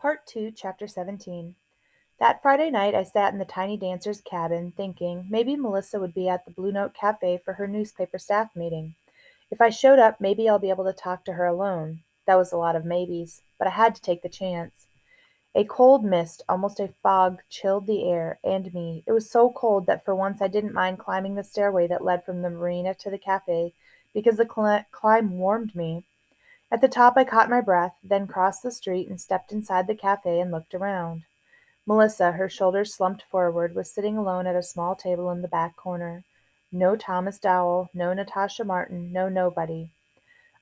Part 2, Chapter 17. That Friday night I sat in the tiny dancer's cabin, thinking maybe Melissa would be at the Blue Note Cafe for her newspaper staff meeting. If I showed up, maybe I'll be able to talk to her alone. That was a lot of maybes, but I had to take the chance. A cold mist, almost a fog, chilled the air and me. It was so cold that for once I didn't mind climbing the stairway that led from the marina to the cafe, because the climb warmed me. At the top I caught my breath, then crossed the street and stepped inside the cafe and looked around. Melissa, her shoulders slumped forward, was sitting alone at a small table in the back corner. No Thomas Dowell, no Natasha Martin, no nobody.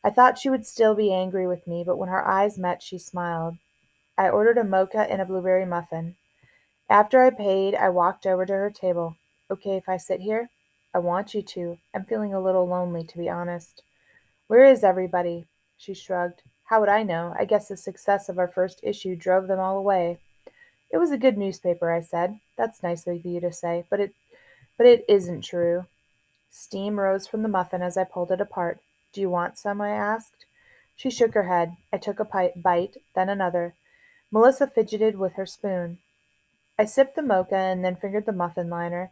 I thought she would still be angry with me, but when our eyes met, she smiled. I ordered a mocha and a blueberry muffin. After I paid, I walked over to her table. Okay if I sit here? I want you to. I'm feeling a little lonely, to be honest. Where is everybody? She shrugged. How would I know? I guess the success of our first issue drove them all away. It was a good newspaper, I said. That's nice of you to say, but it isn't true. Steam rose from the muffin as I pulled it apart. Do you want some? I asked. She shook her head. I took a bite, then another. Melissa fidgeted with her spoon. I sipped the mocha and then fingered the muffin liner.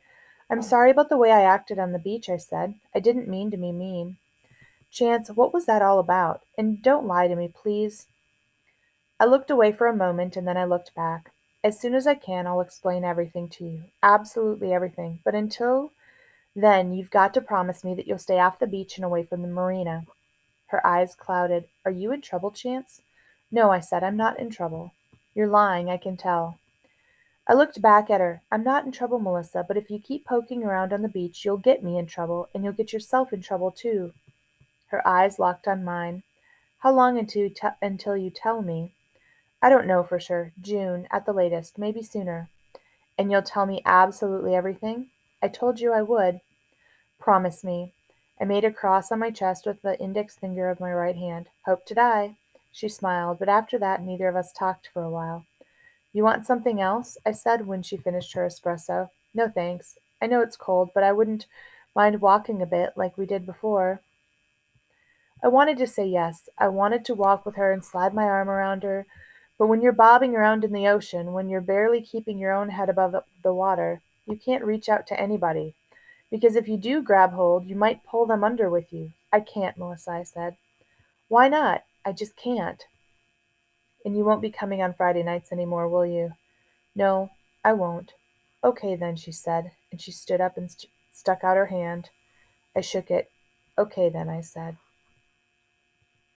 I'm sorry about the way I acted on the beach, I said. I didn't mean to be mean. Chance, what was that all about? And don't lie to me, please. I looked away for a moment and then I looked back. As soon as I can, I'll explain everything to you. Absolutely everything. But until then, you've got to promise me that you'll stay off the beach and away from the marina. Her eyes clouded. Are you in trouble, Chance? No, I said, I'm not in trouble. You're lying, I can tell. I looked back at her. I'm not in trouble, Melissa, but if you keep poking around on the beach, you'll get me in trouble, and you'll get yourself in trouble, too. Her eyes locked on mine. How long until you tell me? I don't know for sure. June, at the latest, maybe sooner. And you'll tell me absolutely everything? I told you I would. Promise me. I made a cross on my chest with the index finger of my right hand. Hope to die. She smiled, but after that neither of us talked for a while. You want something else? I said when she finished her espresso. No thanks. I know it's cold, but I wouldn't mind walking a bit like we did before. I wanted to say yes. I wanted to walk with her and slide my arm around her. But when you're bobbing around in the ocean, when you're barely keeping your own head above the water, you can't reach out to anybody. Because if you do grab hold, you might pull them under with you. I can't, Melissa, I said. Why not? I just can't. And you won't be coming on Friday nights any more, will you? No, I won't. Okay then, she said, and she stood up and stuck out her hand. I shook it. Okay then, I said.